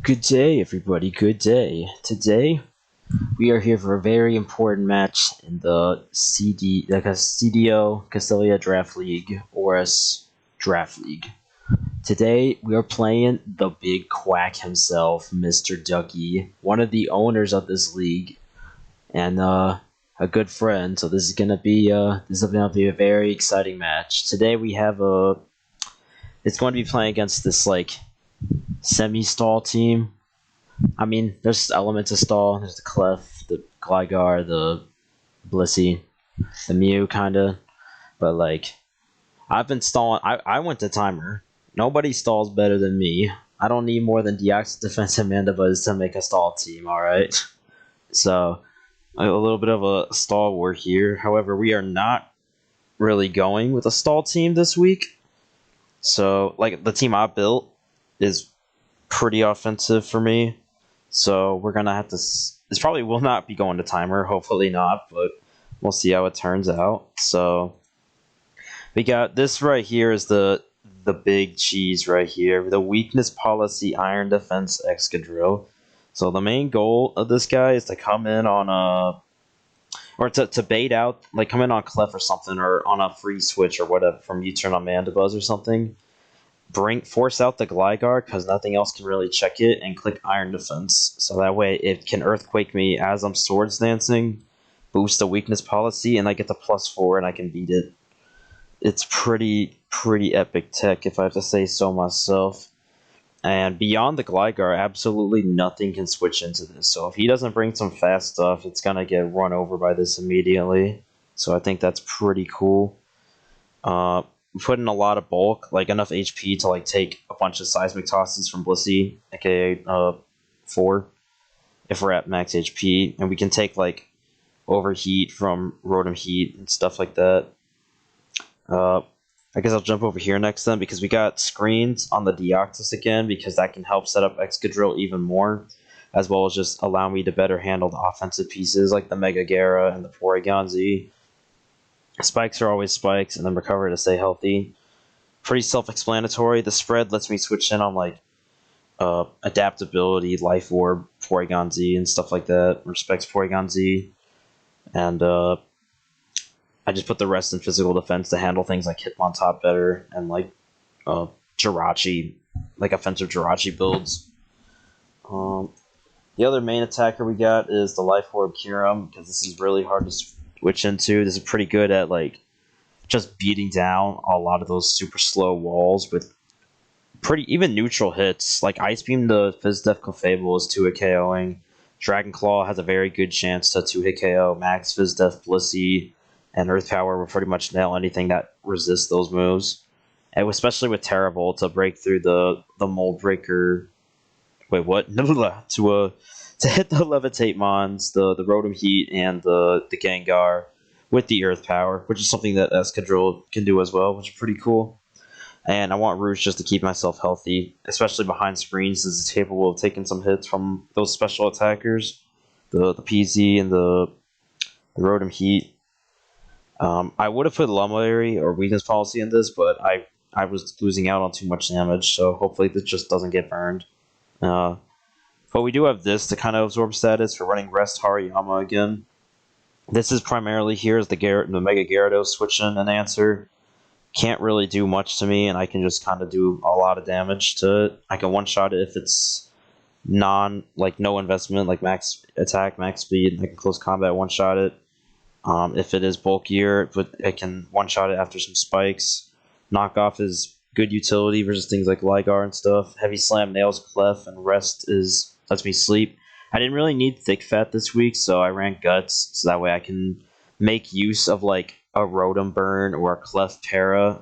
Good day, everybody. Good day. Today, we are here for a very important match in the CDL Castelia Draft League, or as Draft League. Today, we are playing the big quack himself, Mr. Ducky, one of the owners of this league, and a good friend. So this is gonna be a very exciting match. Today, we have it's going to be playing against this semi-stall team. I mean, there's elements of stall. There's the Clef, the Gligar, the Blissey, the Mew, kinda. But I've been stalling. I went to timer. Nobody stalls better than me. I don't need more than Deoxys Defense and Mandibuzz to make a stall team. All right. So a little bit of a stall war here. However, we are not really going with a stall team this week. So the team I built is pretty offensive for me. So we're gonna have to. This probably will not be going to timer. Hopefully not, but we'll see how it turns out. So we got this right here is the big cheese right here. The weakness policy Iron Defense Excadrill. So the main goal of this guy is to come in on or to bait out, come in on Clef or something, or on a free switch or whatever from U-turn on Mandibuzz or something. Force out the Gligar because nothing else can really check it, and click Iron Defense. So that way it can Earthquake me as I'm Swords Dancing, boost the weakness policy, and I get the +4 and I can beat it. It's pretty epic tech, if I have to say so myself. And beyond the Gligar, absolutely nothing can switch into this. So if he doesn't bring some fast stuff, it's going to get run over by this immediately. So I think that's pretty cool. We put in a lot of bulk, enough HP to take a bunch of seismic tosses from Blissey, aka 4, if we're at max HP, and we can take overheat from Rotom Heat and stuff like that. I guess I'll jump over here next then, because we got screens on the Deoxys again, because that can help set up Excadrill even more, as well as just allow me to better handle the offensive pieces like the Mega Gara and the Porygon Z. Spikes are always spikes, and then recover to stay healthy. Pretty self-explanatory. The spread lets me switch in on adaptability, Life Orb, Porygon Z, and stuff like that. Respects Porygon Z, and I just put the rest in physical defense to handle things like Hitmontop better, and Jirachi, offensive Jirachi builds. The other main attacker we got is the Life Orb Kyurem, because this is really hard to switch into. This is pretty good at just beating down a lot of those super slow walls with even neutral hits. Ice Beam the Fizdef Clefable is 2-hit KOing. Dragon Claw has a very good chance to 2-hit KO. Max Fizdef Blissey and Earth Power will pretty much nail anything that resists those moves. And especially with Terravolt to break through the Mold Breaker. Wait, what? To hit the Levitate Mons, the Rotom Heat, and the Gengar with the Earth Power, which is something that Excadrill can do as well, which is pretty cool. And I want Rouge just to keep myself healthy, especially behind screens, since it's capable of taking some hits from those special attackers, the PZ and the Rotom Heat. I would have put Lumberry or Weakness Policy in this, but I was losing out on too much damage, so hopefully this just doesn't get burned. But we do have this to kind of absorb status for running Rest Hariyama again. This is primarily here as the Mega Gyarados switch in and answer. Can't really do much to me, and I can just kind of do a lot of damage to it. I can one-shot it if it's no investment, max attack, max speed. I can close combat one-shot it. If it is bulkier, it can one-shot it after some spikes. Knockoff is good utility versus things like Gligar and stuff. Heavy Slam nails Clef, and Rest lets me sleep. I didn't really need Thick Fat this week, so I ran Guts, so that way I can make use of a Rotom Burn or a Clef Para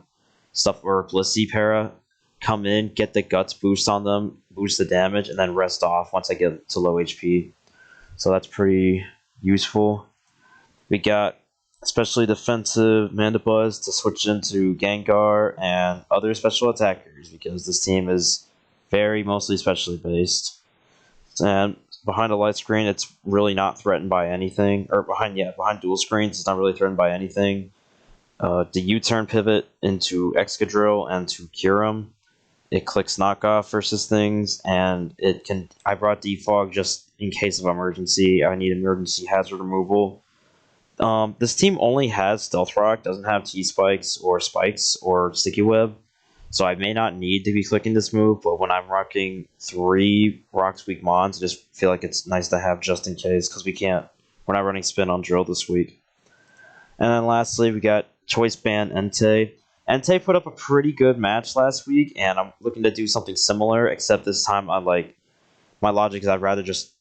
stuff, or a Blissey Para. Come in, get the Guts boost on them, boost the damage, and then rest off once I get to low HP. So that's pretty useful. We got especially defensive Mandibuzz to switch into Gengar and other special attackers, because this team is very mostly specially based. And behind a light screen, it's really not threatened by anything. Or behind dual screens, it's not really threatened by anything. The U-turn pivot into Excadrill and to Kyurem. it clicks knockoff versus things, and it can. I brought defog just in case of emergency. I need emergency hazard removal. This team only has Stealth Rock, doesn't have T-Spikes or Sticky Web, so I may not need to be clicking this move, but when I'm rocking 3 Rocks Weak Mons, I just feel like it's nice to have just in case, because we're not running Spin on Drill this week. And then lastly, we got Choice Band ENTEI. ENTEI put up a pretty good match last week, and I'm looking to do something similar, except this time my logic is I'd rather just...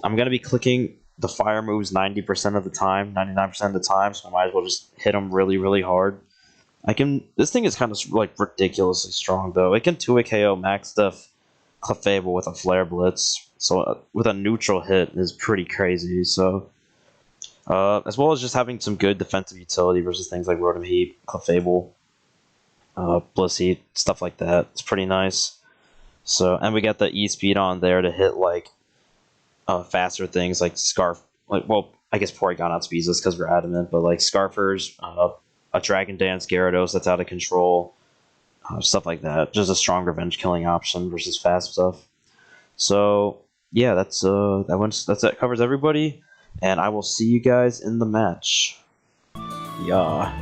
I'm going to be clicking the fire moves 90% of the time, 99% of the time, so I might as well just hit them really, really hard. This thing is kind of like ridiculously strong, though. It can 2-hit KO Max Def Clefable with a Flare Blitz, so with a neutral hit is pretty crazy, so... as well as just having some good defensive utility versus things like Rotom Heap, Clefable, Blissey, stuff like that. It's pretty nice. So, and we got the E-Speed on there to hit like faster things like Scarf. I guess Porygon outspeeds us because we're adamant, but like Scarfers, a Dragon Dance Gyarados that's out of control, stuff like that. Just a strong revenge killing option versus fast stuff. So yeah, that covers everybody. And I will see you guys in the match. Yeah.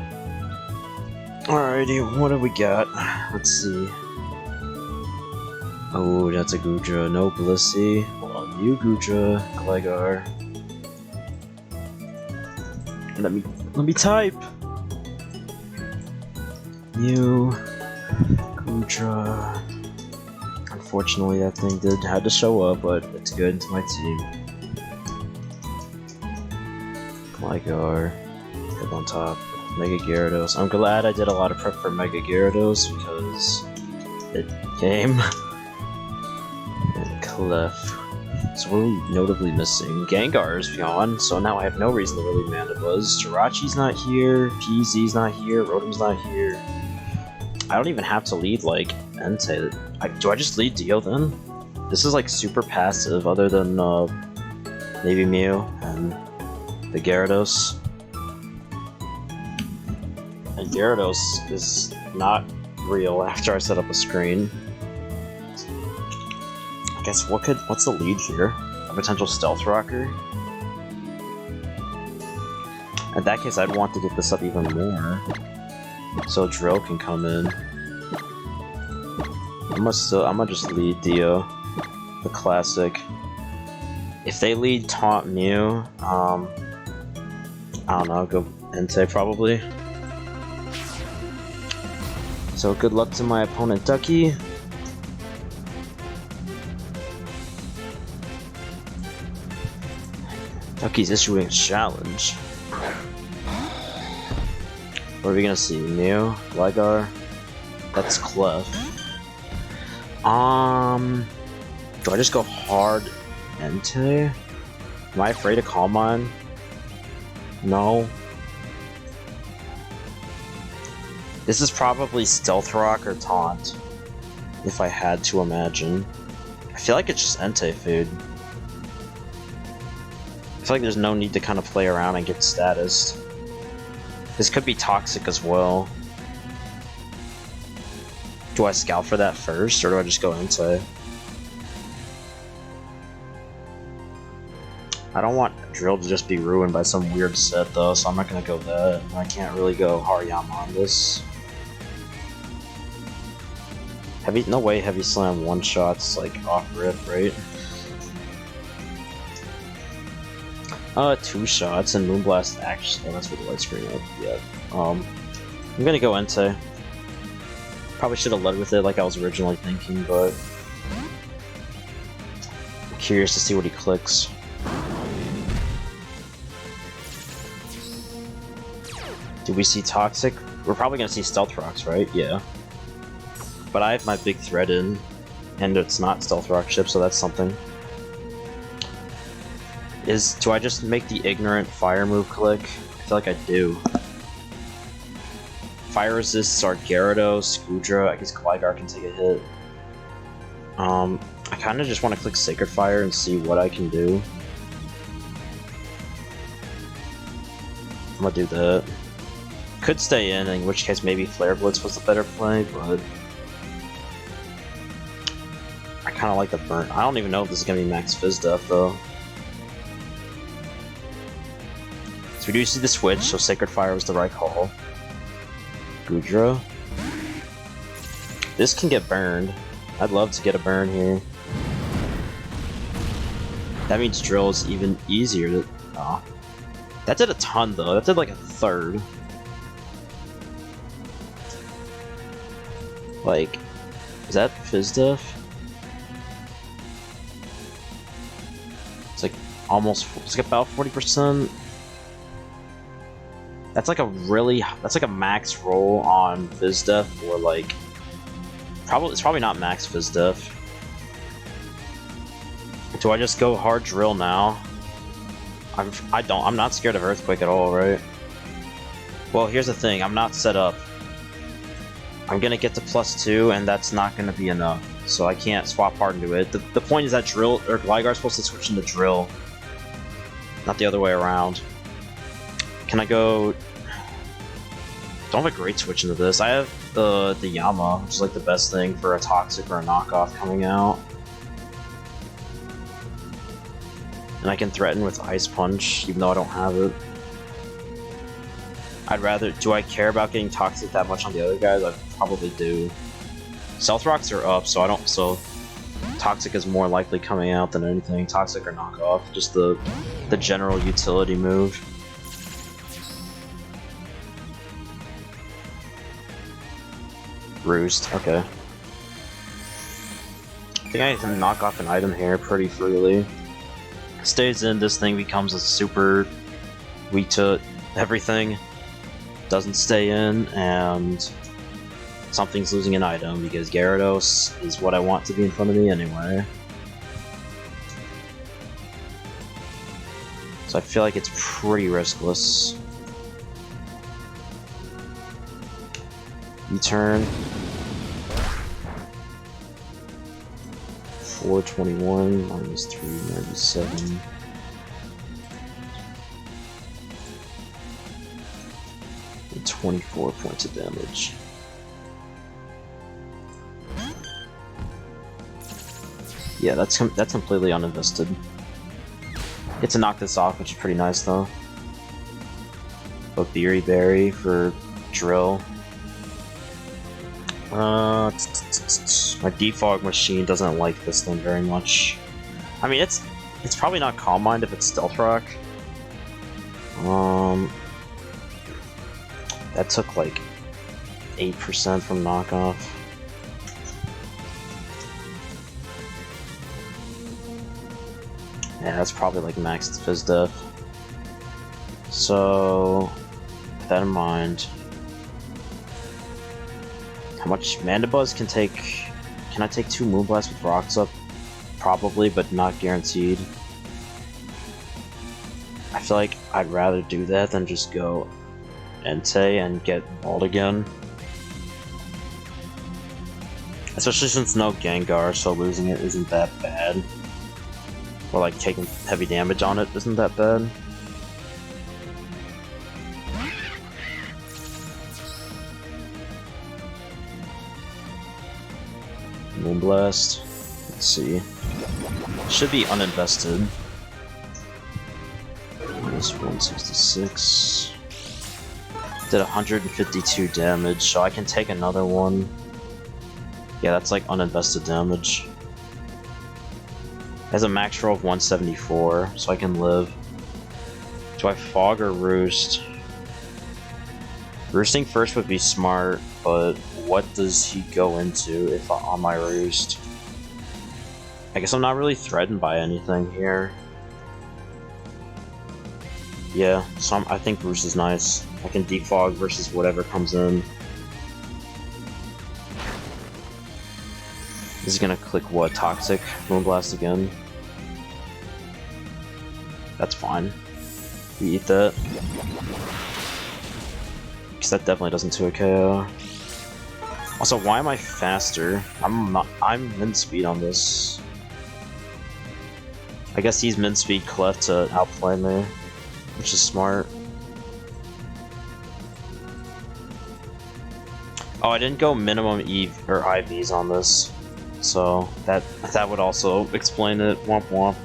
Alrighty, what do we got? Let's see. Oh, that's a Goodra. No Blissey. Well, new Goodra. Gligar. Let me type. New Goodra. Unfortunately, that thing had to show up, but it's good into my team. Gligar, hip on top, Mega Gyarados. I'm glad I did a lot of prep for Mega Gyarados because it came. And Clef. So what are we notably missing? Gengar is gone, so now I have no reason to really Mandibuzz. Jirachi's not here, PZ's not here, Rotom's not here. I don't even have to lead like ENTEI. Do I just lead Dio then? This is like super passive other than maybe Mew and the Gyarados. And Gyarados is not real after I set up a screen. I guess what's the lead here? A potential Stealth Rocker? In that case, I'd want to get this up even more, so Drill can come in. I'm gonna just lead Dio, the classic. If they lead Taunt Mew, I don't know, go ENTEI probably. So good luck to my opponent Ducky. Ducky's issuing a challenge. What are we gonna see? Mew? Gligar? That's Clef. Do I just go hard ENTEI? Am I afraid of Calm Mind? No. This is probably Stealth Rock or Taunt, if I had to imagine. I feel like it's just ENTEI food. I feel like there's no need to kind of play around and get status. This could be Toxic as well. Do I scout for that first, or do I just go ENTEI? I don't want Drill to just be ruined by some weird set though, so I'm not gonna go that. I can't really go Hariyama on this. No way Heavy Slam one-shots like off rip, right? 2 shots and Moonblast actually. Oh, that's with the light screen up. Yeah. I'm gonna go ENTEI. Probably should have led with it like I was originally thinking, but I'm curious to see what he clicks. Do we see Toxic? We're probably gonna see Stealth Rocks, right? Yeah. But I have my big threat in, and it's not Stealth Rock ship, so that's something. Do I just make the ignorant fire move click? I feel like I do. Fire resists are Gyarados, Goodra, I guess Gligar can take a hit. I kinda just wanna click Sacred Fire and see what I can do. I'm gonna do that. Could stay in which case maybe Flare Blitz was the better play, but kind of like the burn. I don't even know if this is gonna be max Fizz Def though. So we do see the switch, so Sacred Fire was the right call. Goodra. This can get burned. I'd love to get a burn here. That means Drill is even easier to... Oh. That did a ton though, that did like a third. Like, is that Fizz Def? It's like almost, it's like about 40%. That's like a really, that's like a max roll on Fizz Def, or like, it's probably not max Fizz Def. Do I just go hard Drill now? I'm not scared of Earthquake at all, right? Well, here's the thing, I'm not set up. I'm gonna get to +2, and that's not gonna be enough, so I can't swap hard into it. The point is that Drill, or Gligar's supposed to switch into Drill, not the other way around. Can I go... Don't have a great switch into this. I have the Yama, which is like the best thing for a Toxic or a knockoff coming out. And I can threaten with Ice Punch, even though I don't have it. I'd rather... Do I care about getting Toxic that much on the other guys? I probably do. Stealth Rocks are up, so I don't... So Toxic is more likely coming out than anything. Toxic or knockoff. Just the general utility move. Roost, okay. I think I can knock off an item here pretty freely. Stays in, this thing becomes a super weak to everything. Doesn't stay in, and something's losing an item because Gyarados is what I want to be in front of me anyway. So I feel like it's pretty riskless. U-turn. 421 minus 397. And 24 points of damage. Yeah, that's completely uninvested. Get to knock this off, which is pretty nice though. But Beery Berry for Drill. My Defog machine doesn't like this thing very much. I mean, it's probably not Calm Mind if it's Stealth Rock. That took like 8% from knockoff. Yeah, that's probably like maxed Fizz Def. So, with that in mind, how much Mandibuzz can take? Can I take 2 Moonblasts with Rocks up? Probably, but not guaranteed. I feel like I'd rather do that than just go Entei and get Bald again. Especially since no Gengar, so losing it isn't that bad. Or like taking heavy damage on it isn't that bad. Moonblast. Let's see. Should be uninvested. Minus 166. Did 152 damage, so I can take another one. Yeah, that's like uninvested damage. Has a max roll of 174, so I can live. Do I Fog or Roost? Roosting first would be smart, but what does he go into if on my Roost? I guess I'm not really threatened by anything here. Yeah, so I think Roost is nice. I can defog versus whatever comes in. This is gonna click what? Toxic? Moonblast again? That's fine. We eat that. Because that definitely doesn't 2KO. Also, why am I faster? I'm min speed on this. I guess he's min speed Clef to outplay me, which is smart. Oh, I didn't go minimum EV or IVs on this. So that would also explain it. Womp womp.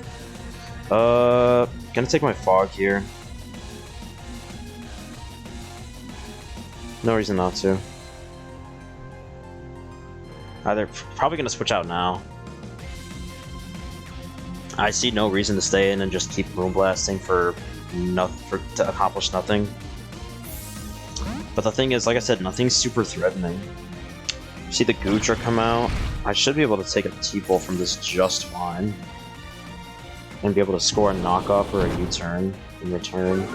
Gonna take my fog here. No reason not to. Either probably gonna switch out now. I see no reason to stay in and just keep moonblasting for to accomplish nothing. But the thing is, like I said, nothing's super threatening. See the Goodra come out? I should be able to take a T-Bolt from this just fine. And be able to score a knockoff or a U-turn in return.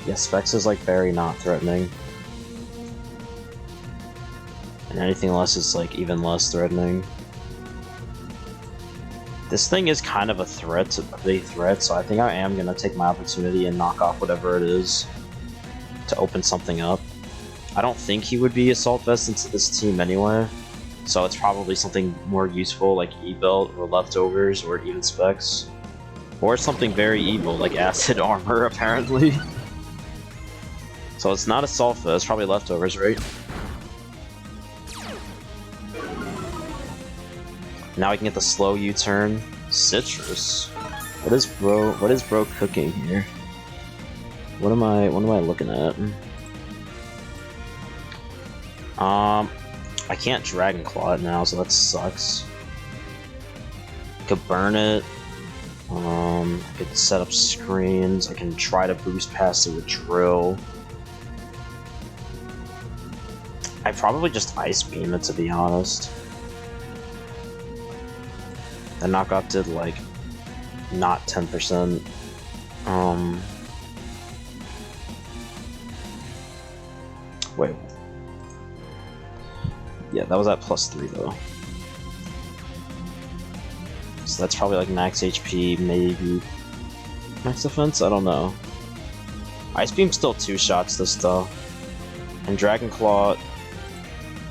Yeah, Specs is like very not threatening. And anything less is like even less threatening. This thing is kind of a threat, a big threat, so I think I am gonna take my opportunity and knock off whatever it is to open something up. I don't think he would be Assault Vest into this team anyway, so it's probably something more useful like E-Belt or Leftovers or even Specs. Or something very evil like Acid Armor, apparently. So it's not Assault Vest, it's probably Leftovers, right? Now I can get the slow U-turn. Citrus. What is bro cooking here? What am I looking at? I can't Dragon Claw it now, so that sucks. Could burn it. I could set up screens. I can try to boost past it with Drill. I probably just Ice Beam it, to be honest. The knockoff did like not 10%. Wait. Yeah, that was at +3 though. So that's probably like max HP, maybe max defense. I don't know. Ice Beam's still 2 shots this though, and Dragon Claw.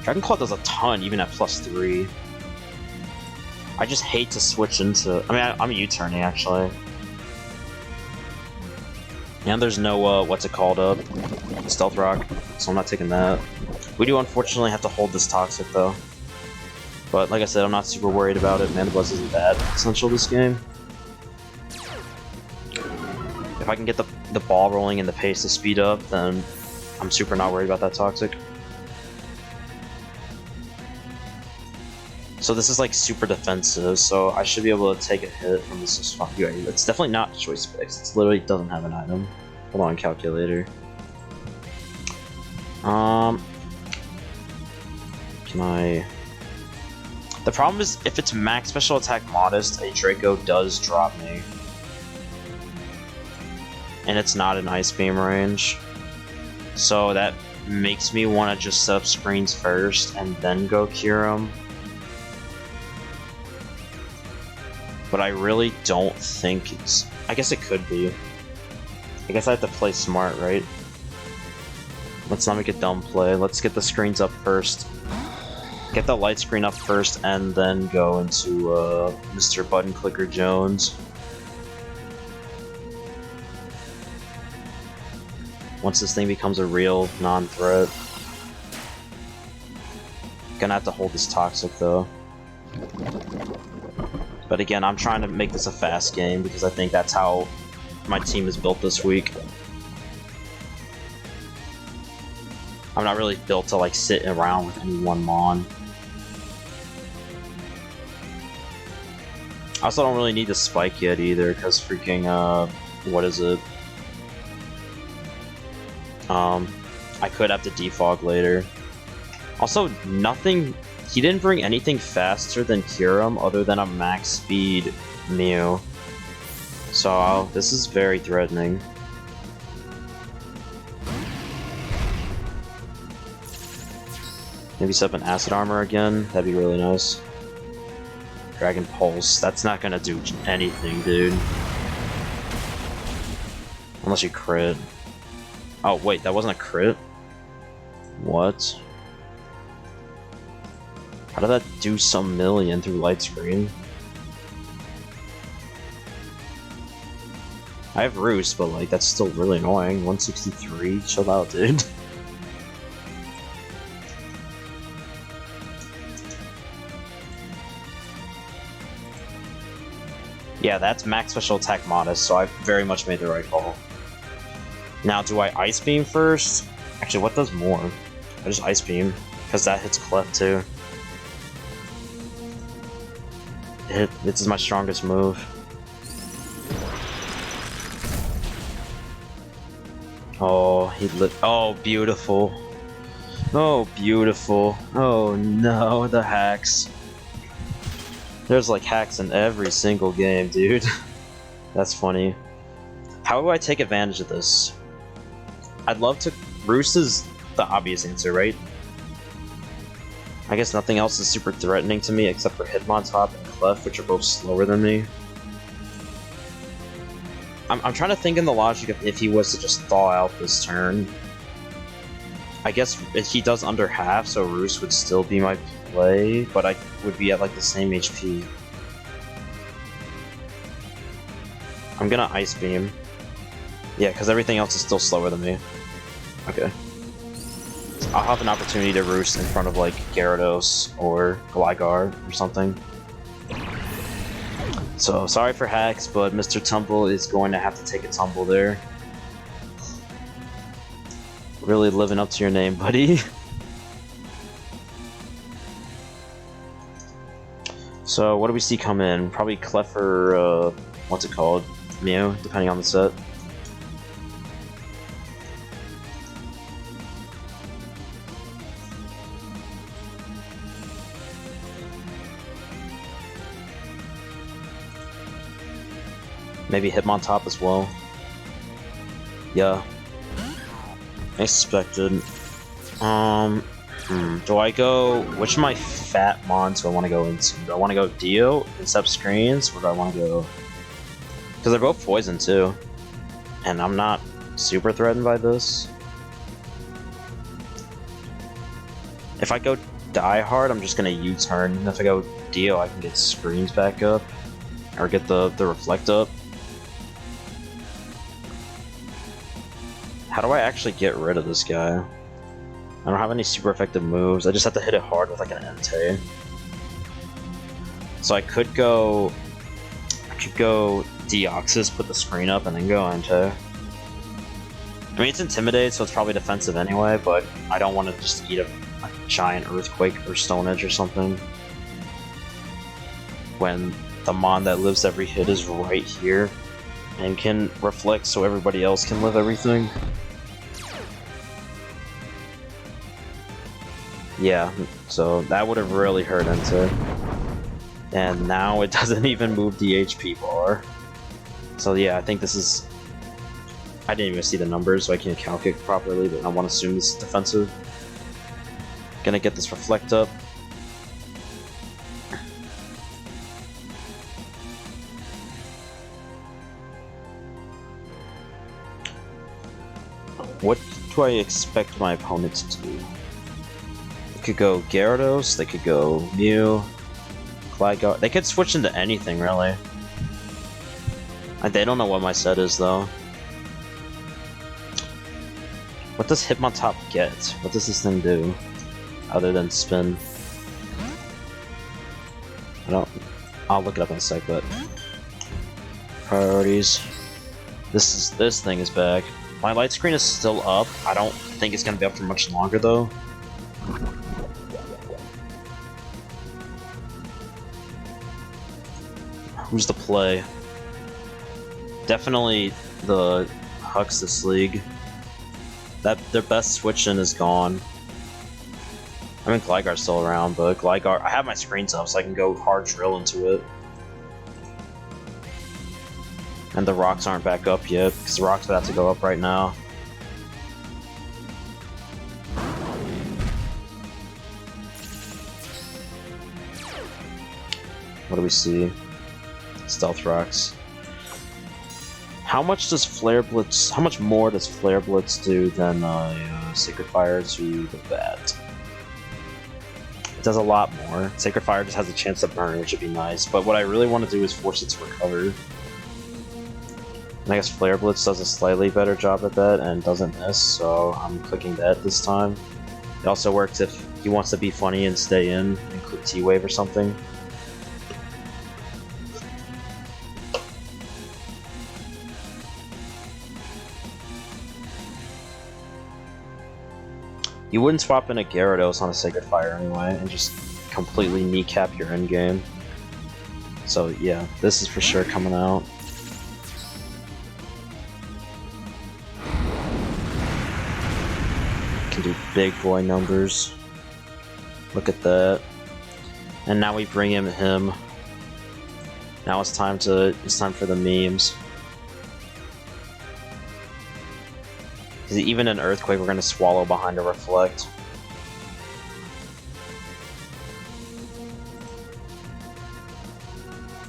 Dragon Claw does a ton, even at +3. I just hate to switch into... I mean, I'm U-turning, actually. And there's no, what's it called, Stealth Rock, so I'm not taking that. We do unfortunately have to hold this Toxic, though. But, like I said, I'm not super worried about it. Mana Buzz isn't that essential this game. If I can get the ball rolling and the pace to speed up, then I'm super not worried about that Toxic. So this is like super defensive, so I should be able to take a hit from this spot. It's definitely not Choice Picks. It literally doesn't have an item. Hold on, calculator. Can I... The problem is, if it's max special attack modest, a Draco does drop me. And it's not in Ice Beam range. So that makes me want to just set up screens first and then go cure him. But I really don't think it's... I guess it could be. I guess I have to play smart, right? Let's not make a dumb play. Let's get the screens up first. Get the light screen up first, and then go into Mr. Button Clicker Jones. Once this thing becomes a real non-threat. Gonna have to hold this Toxic, though. But again, I'm trying to make this a fast game because I think that's how my team is built this week. I'm not really built to like sit around with any one Mon. I also don't really need to spike yet either because freaking what is it? I could have to defog later. Also, nothing. He didn't bring anything faster than Kyurem other than a max speed Mew. So this is very threatening. Maybe set up an Acid Armor again. That'd be really nice. Dragon Pulse. That's not gonna do anything, dude. Unless you crit. Oh wait, that wasn't a crit? What? How did that do some million through light screen? I have Roost, but like that's still really annoying. 163, chill out, dude. Yeah, that's max special attack modest, so I very much made the right call. Now, do I Ice Beam first? Actually, what does more? I just Ice Beam, because that hits Clef too. This is my strongest move. Oh, he lit. Oh, beautiful. Oh, beautiful. Oh no, the hacks. There's like hacks in every single game, dude. That's funny. How do I take advantage of this? I'd love to... Roost is the obvious answer, right? I guess nothing else is super threatening to me except for Hitmontop and Clef, which are both slower than me. I'm trying to think in the logic of if he was to just thaw out this turn. I guess if he does under half, so Roost would still be my play, but I would be at like the same HP. I'm gonna Ice Beam. Yeah, because everything else is still slower than me. Okay. I'll have an opportunity to Roost in front of like Gyarados or Gligar or something. So, sorry for hacks, but Mr. Tumble is going to have to take a tumble there. Really living up to your name, buddy. So, what do we see come in? Probably Clef or, what's it called? Mew, depending on the set. Maybe Hitmontop as well. Yeah. Expected. Do I go... Which of my fat mons do I want to go into? Do I want to go Dio instead of Screens? Or do I want to go... Because they're both poison too. And I'm not super threatened by this. If I go Die Hard, I'm just going to U-turn. And if I go Dio, I can get Screens back up. Or get the Reflect up. How do I actually get rid of this guy? I don't have any super effective moves. I just have to hit it hard with like an Entei. So I could go Deoxys, put the screen up, and then go Entei. I mean, it's Intimidate, so it's probably defensive anyway, but I don't want to just eat a giant Earthquake or Stone Edge or something. When the Mon that lives every hit is right here and can reflect so everybody else can live everything. Yeah, so that would have really hurt Entei. And now it doesn't even move the HP bar. So yeah, I think this is... I didn't even see the numbers, so I can't calculate properly, but I want to assume this is defensive. Gonna get this Reflect up. What do I expect my opponent to do? They could go Gyarados, they could go Mew, Gligar. They could switch into anything, really. They don't know what my set is, though. What does Hitmontop get? What does this thing do? Other than spin? I'll look it up in a sec, but... Priorities. This thing is back. My light screen is still up. I don't think it's gonna be up for much longer, though. Who's the play? Definitely the Hux this league. Their best switch-in is gone. I mean, Gligar's still around, but Gligar... I have my screens up, so I can go hard drill into it. And the rocks aren't back up yet, because the rocks about to go up right now. What do we see? Stealth rocks. How much does Flare Blitz... How much more does Flare Blitz do than Sacred Fire to the Bat? It does a lot more. Sacred Fire just has a chance to burn, which would be nice. But what I really want to do is force it to recover. And I guess Flare Blitz does a slightly better job at that and doesn't miss, so I'm clicking that this time. It also works if he wants to be funny and stay in and click T-Wave or something. You wouldn't swap in a Gyarados on a Sacred Fire anyway and just completely kneecap your endgame. So yeah, this is for sure coming out. Can do big boy numbers. Look at that. And now we bring him. Now it's time for the memes. Even an Earthquake, we're gonna swallow behind a Reflect.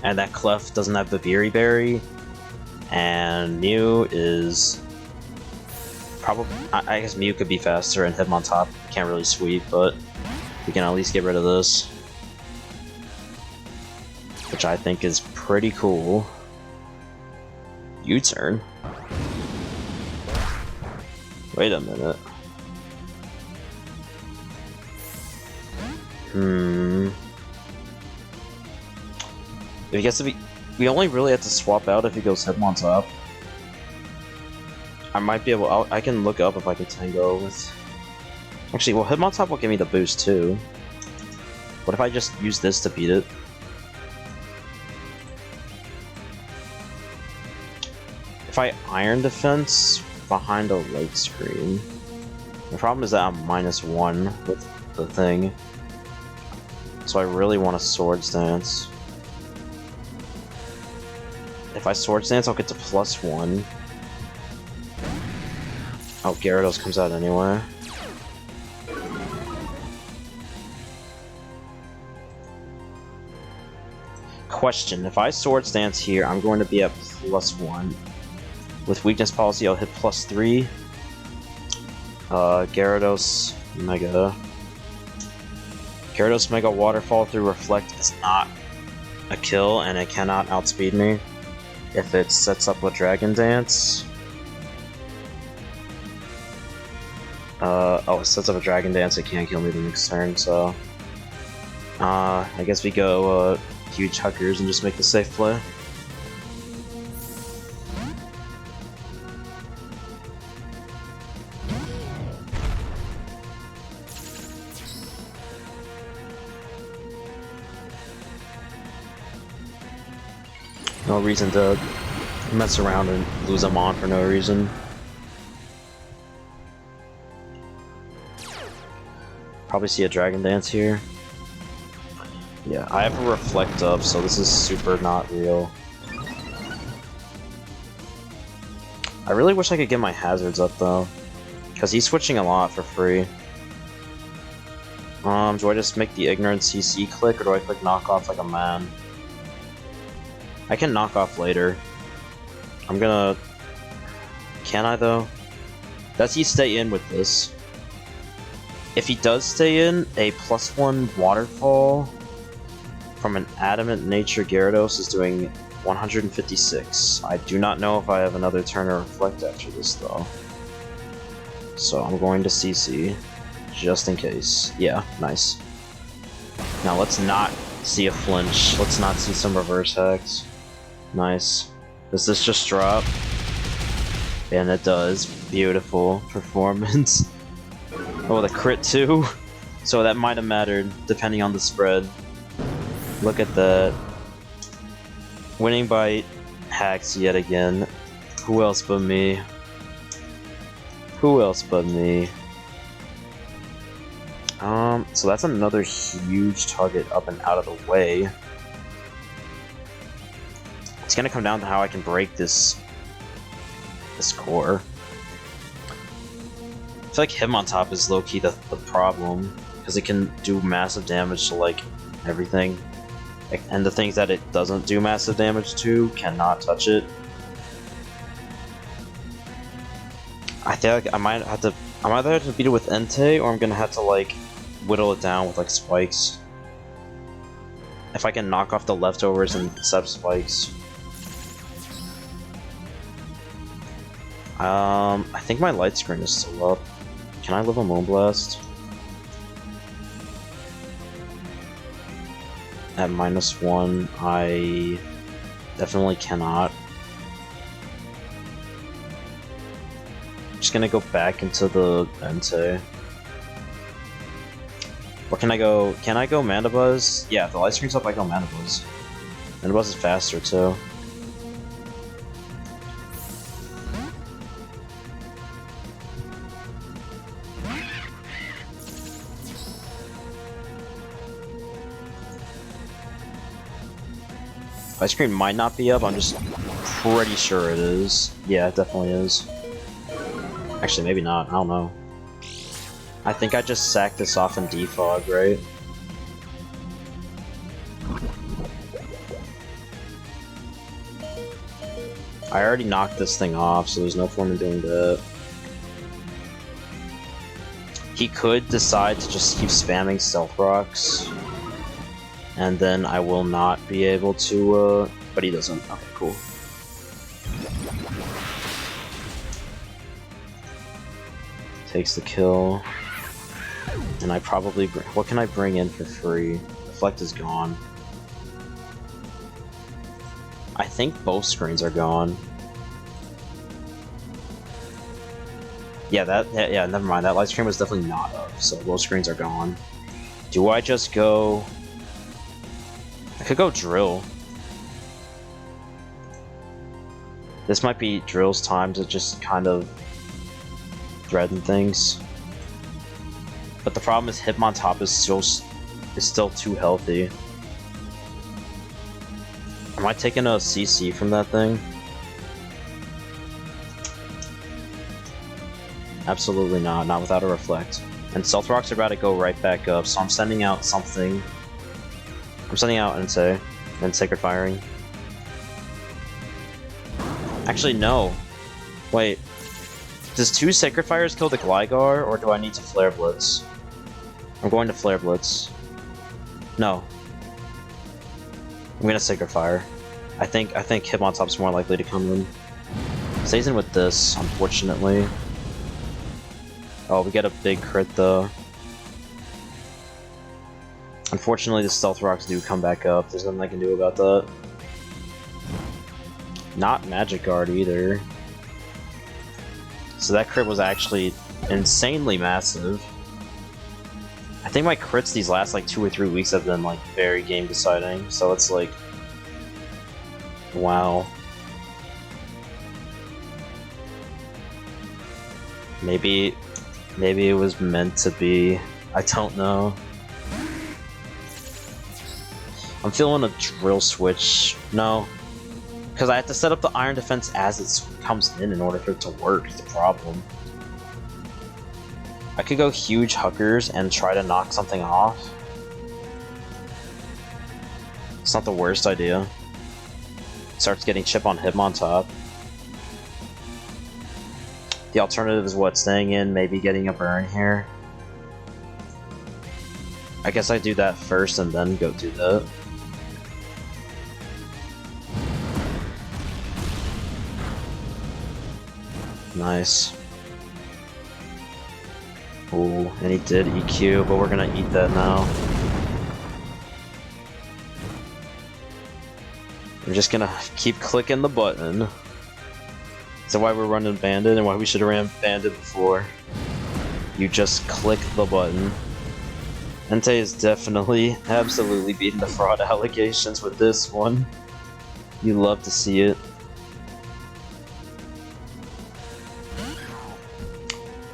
And that Clef doesn't have the Berry Berry. And Mew is probably, I guess Mew could be faster and Hitmontop can't really sweep, but we can at least get rid of this. Which I think is pretty cool. U-turn? Wait a minute. If he gets to be, we only really have to swap out if he goes Hitmontop. I might be able. I can look up if I can Tango with. Actually, well, Hitmontop will give me the boost too. What if I just use this to beat it? If I Iron Defense behind a light screen, the problem is that I'm -1 with the thing. So I really want a Swords Dance. If I Swords Dance, I'll get to +1. Oh, Gyarados comes out anyway. Question, if I Swords Dance here, I'm going to be at +1. With Weakness Policy, I'll hit +3. Gyarados Mega. Gyarados Mega Waterfall through Reflect is not a kill, and it cannot outspeed me. If it sets up with Dragon Dance. Oh, it sets up a Dragon Dance, it can't kill me the next turn, so... I guess we go, huge Huckers and just make the safe play. No reason to mess around and lose them on for no reason. Probably see a Dragon Dance here. Yeah, I have a Reflect up, so this is super not real. I really wish I could get my hazards up though, because he's switching a lot for free. Do I just make the Ignorant CC click, or do I click Knock Off like a man? I can knock off later. I'm gonna... Can I though? Does he stay in with this? If he does stay in, a +1 Waterfall from an Adamant Nature Gyarados is doing 156. I do not know if I have another turn or Reflect after this though. So I'm going to CC, just in case. Yeah, nice. Now let's not see a flinch. Let's not see some reverse hacks. Nice. Does this just drop? And it does. Beautiful performance. Oh, the crit too? So that might have mattered, depending on the spread. Look at that. Winning by hacks yet again. Who else but me? Who else but me? So that's another huge target up and out of the way. It's gonna come down to how I can break this core. I feel like Hitmontop is low-key the problem, because it can do massive damage to like everything. And the things that it doesn't do massive damage to cannot touch it. I feel like I might either have to beat it with ENTEI, or I'm gonna have to like whittle it down with like spikes. If I can knock off the leftovers and accept spikes. I think my light screen is still up. Can I live a Moonblast? At -1, I definitely cannot. I'm just gonna go back into the ENTEI. Or can I go Mandibuzz? Yeah, if the light screen's up, I go Mandibuzz. Mandibuzz is faster too. Light screen might not be up, I'm just pretty sure it is. Yeah, it definitely is. Actually, maybe not, I don't know. I think I just sacked this off in defog, right? I already knocked this thing off, so there's no point in doing that. He could decide to just keep spamming Stealth Rocks. And then I will not be able to, but he doesn't. Okay, cool. Takes the kill. And I probably... What can I bring in for free? Deflect is gone. I think both screens are gone. Yeah, yeah, never mind. That light screen was definitely not up, so both screens are gone. Do I just go... I could go Drill. This might be Drill's time to just kind of threaten things. But the problem is Hitmontop is still too healthy. Am I taking a CC from that thing? Absolutely not. Not without a Reflect. And Stealth Rocks are about to go right back up, so I'm sending out something. I'm sending out ENTEI and Sacred Firing. Actually, no. Wait. Does 2 Sacred Fires kill the Gligar, or do I need to Flare Blitz? I'm going to Flare Blitz. No. I'm gonna Sacred Fire. I think Hitmontop's more likely to come in. Stays in with this, unfortunately. Oh, we get a big crit though. Unfortunately, the Stealth Rocks do come back up. There's nothing I can do about that. Not Magic Guard either. So that crit was actually insanely massive. I think my crits these last like 2 or 3 weeks have been like very game deciding. So it's like, wow. Maybe it was meant to be. I don't know. I'm feeling a Drill switch. No. Because I have to set up the Iron Defense as it comes in order for it to work. It's a problem. I could go huge Huckers and try to knock something off. It's not the worst idea. Starts getting chip on Hitmontop. The alternative is what? Staying in, maybe getting a burn here. I guess I do that first and then go do that. Nice. Ooh, and he did EQ, but we're gonna eat that now. I'm just gonna keep clicking the button. Is that why we're running Bandit and why we should have ran Bandit before? You just click the button. ENTEI is definitely, absolutely beating the fraud allegations with this one. You love to see it.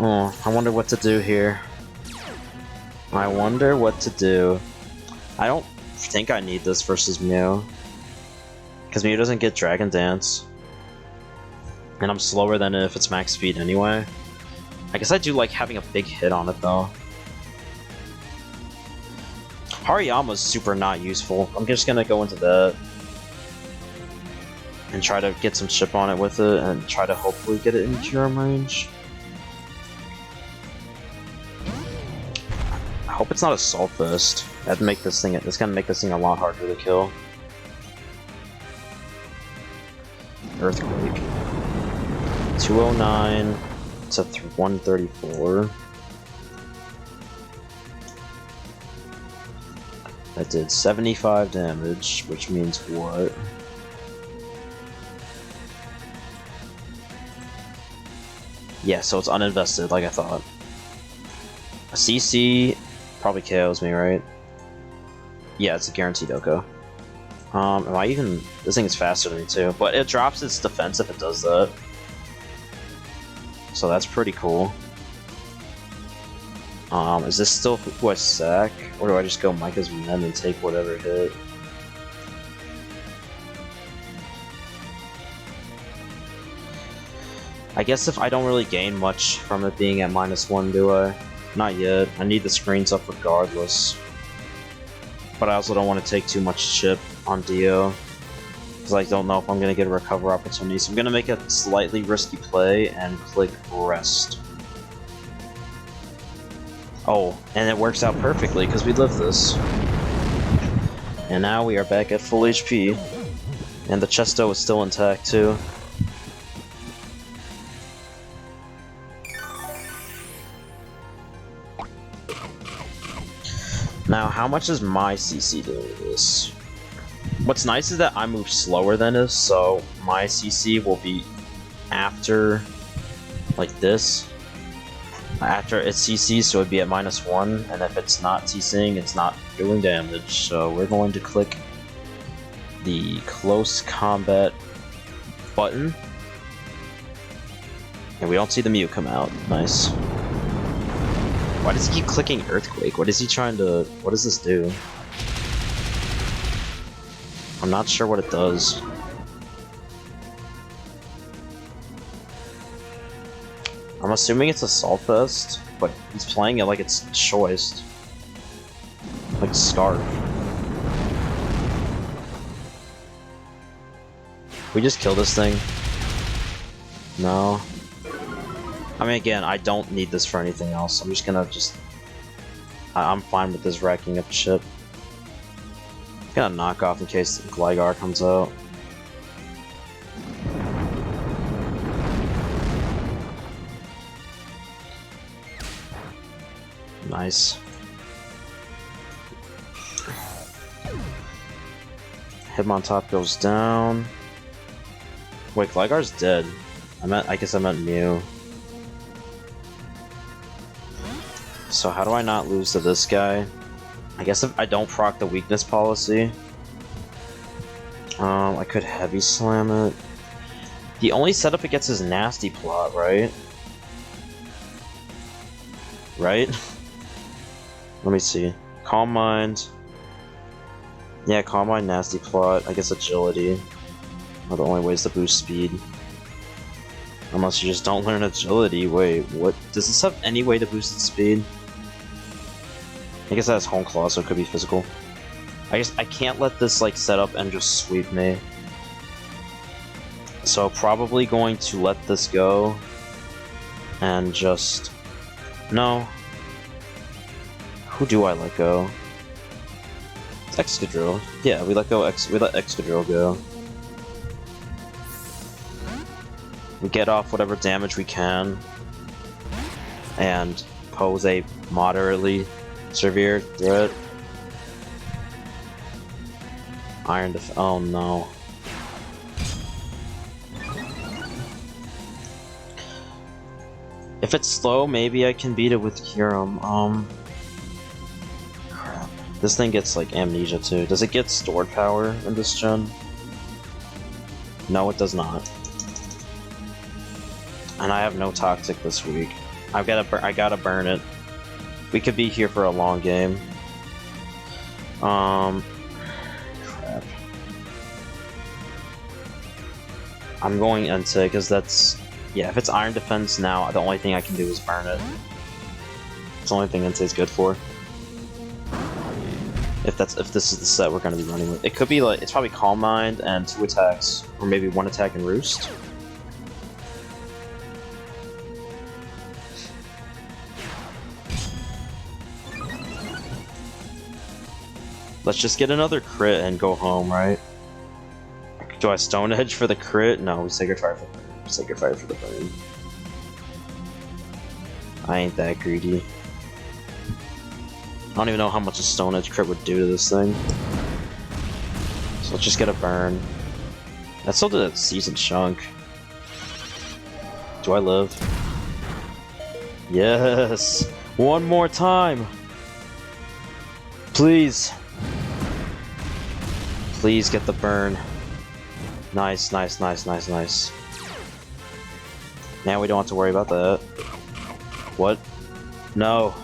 Oh, I wonder what to do here. I wonder what to do. I don't think I need this versus Mew. Because Mew doesn't get Dragon Dance. And I'm slower than it if it's max speed anyway. I guess I do like having a big hit on it though. Hariyama's super not useful. I'm just gonna go into that. And try to get some chip on it with it and try to hopefully get it in Kyurem range. I hope it's not a Assault Fist. That'd make this thing, it's gonna make this thing a lot harder to kill. Earthquake. 209 to 134. That did 75 damage, which means what? Yeah, so it's uninvested, like I thought. A CC probably KOs me, right? Yeah, it's a guaranteed OHKO. Am I even... This thing is faster than me too, but it drops its defense if it does that. So that's pretty cool. Is this still who I sack? Or do I just go Micah's Men and take whatever hit? I guess if I don't really gain much from it being at -1, do I? Not yet. I need the screens up regardless. But I also don't want to take too much chip on Dio. Because I don't know if I'm going to get a recover opportunity. So I'm going to make a slightly risky play and click rest. Oh, and it works out perfectly because we live this. And now we are back at full HP. And the chesto is still intact too. Now, how much is my CC doing with this? What's nice is that I move slower than this, so my CC will be after, like this. After it CCs, so it would be at -1, and if it's not CCing, it's not doing damage. So we're going to click the close combat button. And we don't see the mute come out. Nice. Why does he keep clicking Earthquake? What is he trying to... What does this do? I'm not sure what it does. I'm assuming it's Assault Vest, but he's playing it like it's choice. Like Scarf. We just kill this thing? No. I mean, again, I don't need this for anything else. I'm just gonna I'm fine with this racking up shit. I'm gonna knock off in case Gligar comes out. Nice. Hitmontop goes down. Wait, Gligar's dead. I guess I meant Mew. So how do I not lose to this guy? I guess if I don't proc the weakness policy. I could heavy slam it. The only setup it gets is Nasty Plot, right? Right? Let me see. Calm Mind. Yeah, Calm Mind, Nasty Plot. I guess Agility are the only ways to boost speed. Unless you just don't learn Agility. Wait, what? Does this have any way to boost its speed? I guess that has Hone Claw, so it could be physical. I guess I can't let this like set up and just sweep me. So probably going to let this go and just... No. Who do I let go? It's Excadrill. Yeah, we let Excadrill go. We get off whatever damage we can and pose a moderately severe threat. Iron Def- oh no. If it's slow, maybe I can beat it with Kyurem. Crap. This thing gets like amnesia too. Does it get stored power in this gen? No, it does not. And I have no Toxic this week. I gotta burn it. We could be here for a long game. Crap. I'm going Entei because that's... Yeah, if it's Iron Defense now, the only thing I can do is burn it. It's the only thing Entei's good for. If this is the set we're gonna be running with. It could be like... It's probably Calm Mind and 2 attacks. Or maybe 1 attack and Roost. Let's just get another crit and go home, right? Do I Stone Edge for the crit? No, we Sacred Fire for the crit. Sacred Fire for the burn. I ain't that greedy. I don't even know how much a Stone Edge crit would do to this thing. So let's just get a burn. That's still the seasoned chunk. Do I live? Yes! One more time! Please! Please get the burn. Nice, nice, nice, nice, nice. Now we don't have to worry about that. What? No.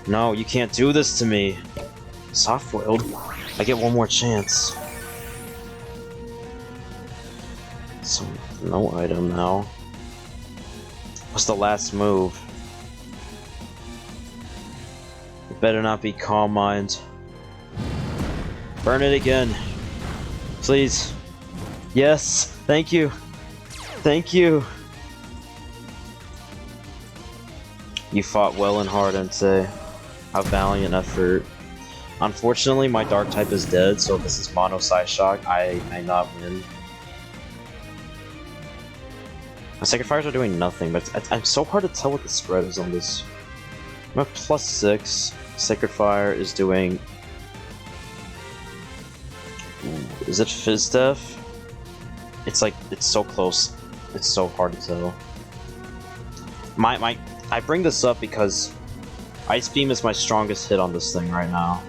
No, you can't do this to me. Soft-foiled. I get one more chance. So, no item now. What's the last move? It better not be Calm Mind. Burn it again. Please. Yes! Thank you! Thank you! You fought well and hard, ENTEI. A valiant effort. Unfortunately, my dark type is dead, so if this is mono Psyshock, I may not win. My Sacred Fires are doing nothing, but it's so hard to tell what the spread is on this. I'm at +6. Sacred Fire is doing... Ooh, is it Fizz Def? It's like, it's so close. It's so hard to tell. I bring this up because Ice Beam is my strongest hit on this thing right now.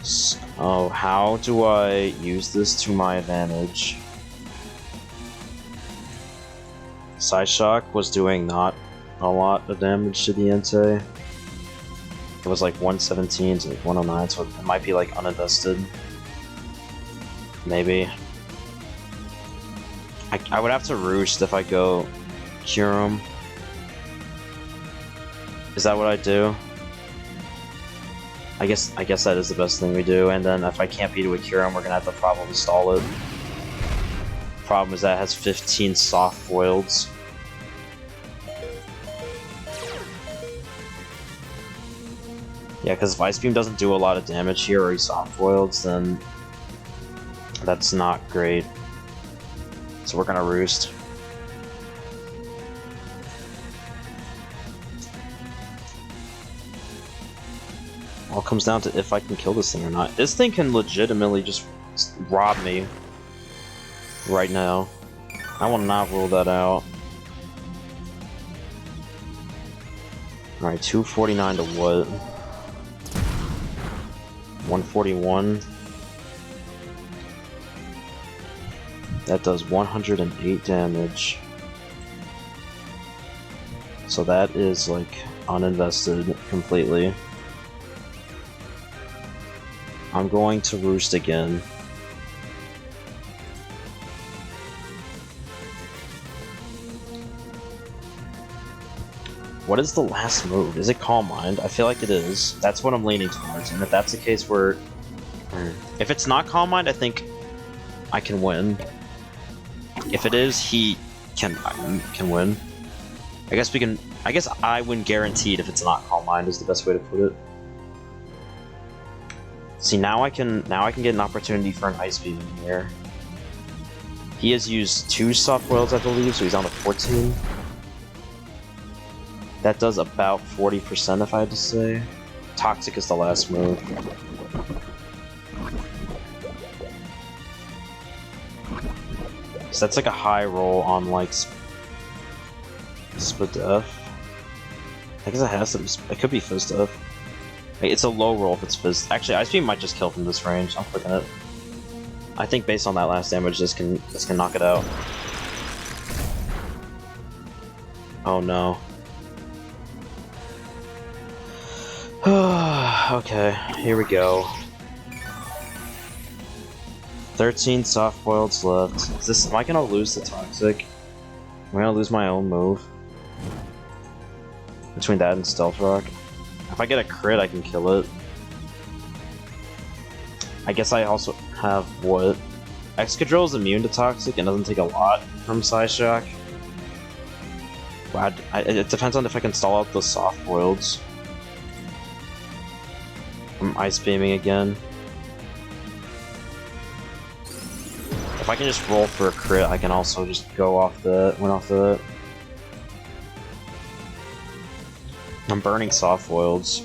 So, how do I use this to my advantage? Psyshock was doing not a lot of damage to the ENTEI. It was like 117 to like 109, so it might be like uninvested. Maybe. I would have to Roost if I go Cure him. Is that what I do? I guess that is the best thing we do, and then if I can't beat it with Cure him, we're gonna have to probably stall it. Problem is that it has 15 soft foils. Yeah, because if Ice Beam doesn't do a lot of damage here, or he soft foils, then that's not great. So we're gonna Roost. All comes down to if I can kill this thing or not. This thing can legitimately just rob me right now. I will not rule that out. Alright, 249 to what? 141. That does 108 damage. So that is like uninvested completely. I'm going to Roost again. What is the last move? Is it Calm Mind? I feel like it is. That's what I'm leaning towards. And if that's the case, we're... If it's not Calm Mind, I think I can win. If it is, he can win. I guess we can... I guess I win guaranteed if it's not Calm Mind is the best way to put it. See, now I can get an opportunity for an Ice Beam in here. He has used 2 soft foils, I believe, so he's on to 14. That does about 40% if I had to say. Toxic is the last move. So that's like a high roll on like Split Def. I guess it has to. It could be Fizz Def. It's a low roll if it's Fizz. Actually, Ice Beam might just kill from this range. I'm clicking it. I think based on that last damage, this can knock it out. Oh no. Okay, here we go. 13 soft foils left. Is this? Am I gonna lose the Toxic? Am I gonna lose my own move? Between that and Stealth Rock? If I get a crit, I can kill it. I guess I also have what? Excadrill is immune to Toxic and doesn't take a lot from Psyshock. Wow, it depends on if I can stall out the soft foils. I'm Ice Beaming again. If I can just roll for a crit, I can also just go off the win off the. I'm burning soft foils.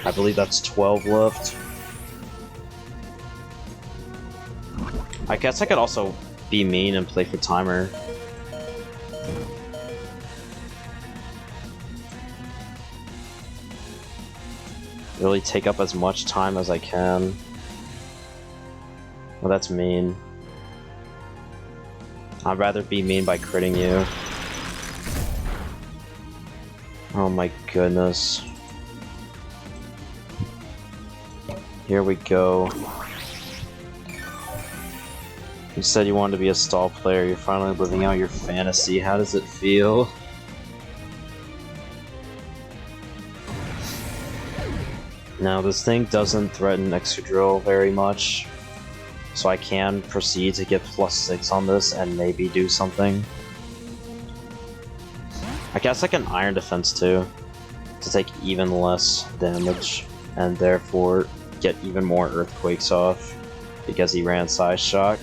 I believe that's 12 left. I guess I could also be mean and play for timer. Really take up as much time as I can. Well, that's mean. I'd rather be mean by critting you. Oh my goodness. Here we go. You said you wanted to be a stall player, you're finally living out your fantasy. How does it feel? Now, this thing doesn't threaten Excadrill very much, so I can proceed to get +6 on this and maybe do something. I guess I can Iron Defense too, to take even less damage, and therefore get even more Earthquakes off, because he ran Psy Shock,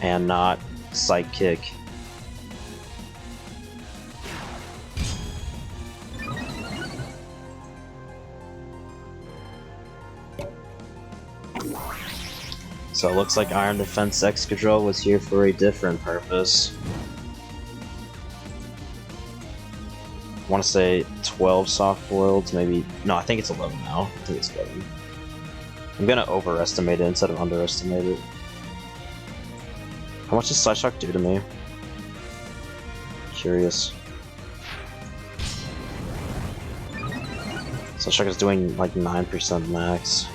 and not Psychic. So it looks like Iron Defense Excadrill was here for a different purpose. I want to say 12 soft boiled, maybe. No, I think it's 11 now. I think it's 11. I'm gonna overestimate it instead of underestimate it. How much does Psyshock do to me? Curious. Psyshock is doing like 9% max.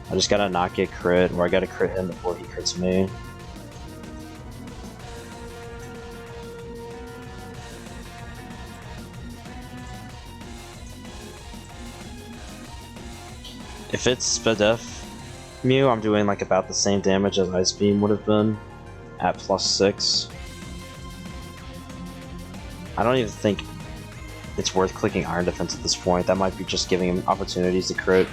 I just gotta not get crit, or I gotta crit him before he crits me. If it's Spadef Mew, I'm doing like about the same damage as Ice Beam would have been at +6. I don't even think it's worth clicking Iron Defense at this point. That might be just giving him opportunities to crit.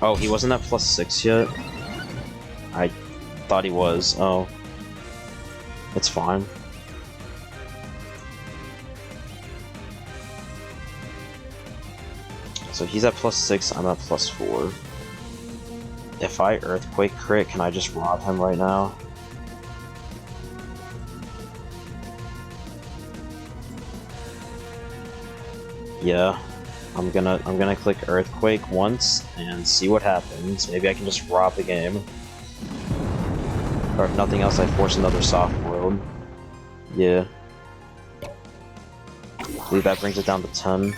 Oh, he wasn't at +6 yet? I thought he was. Oh. It's fine. So he's at +6, I'm at +4. If I Earthquake crit, can I just rob him right now? Yeah. I'm gonna click Earthquake once and see what happens. Maybe I can just rob the game. Or if nothing else, I force another soft world. Yeah. I believe that brings it down to 10.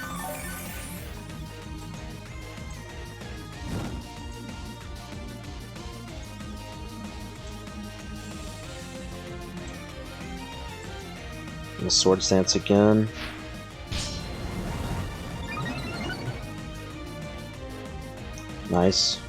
And the Sword Stance again. Nice.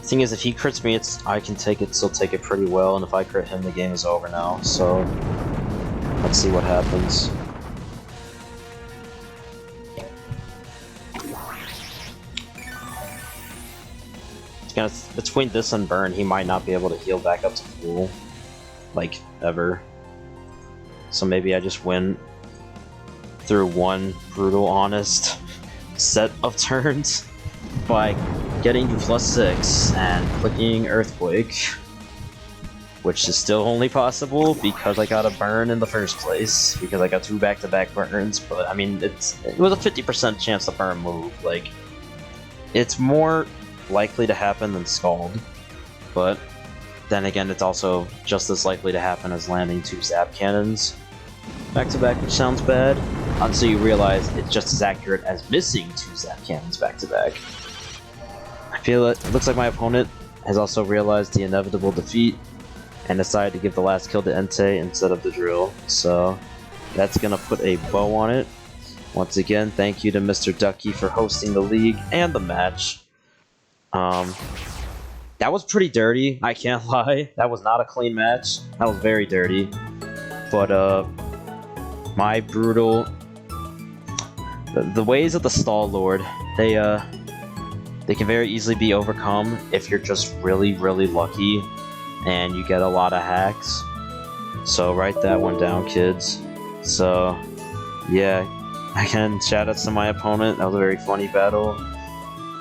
Thing is, if he crits me, I can take it, still take it pretty well, and if I crit him, the game is over now. So let's see what happens. Between this and burn, he might not be able to heal back up to full. Like, ever. So maybe I just win through one brutal, honest set of turns by getting to +6 and clicking Earthquake. Which is still only possible because I got a burn in the first place, because I got 2 back-to-back burns, but I mean, it was a 50% chance the burn moved. Like, it's more likely to happen than Scald, but then again, it's also just as likely to happen as landing 2 Zap Cannons back-to-back, which sounds bad, until you realize it's just as accurate as missing 2 Zap Cannons back-to-back. I feel it looks like my opponent has also realized the inevitable defeat and decided to give the last kill to ENTEI instead of the drill, so that's gonna put a bow on it. Once again, thank you to Mr. Ducky for hosting the league and the match. That was pretty dirty, I can't lie. That was not a clean match. That was very dirty. But, my brutal... The ways of the Stall Lord, they can very easily be overcome if you're just really, really lucky and you get a lot of hacks. So write that one down, kids. So, yeah. Again, shoutouts to my opponent. That was a very funny battle.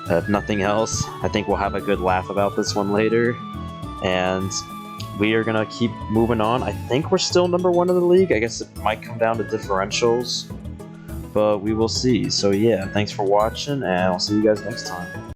If nothing else, I think we'll have a good laugh about this one later. And we are going to keep moving on. I think we're still number 1 in the league. I guess it might come down to differentials. But we will see. So yeah, thanks for watching, and I'll see you guys next time.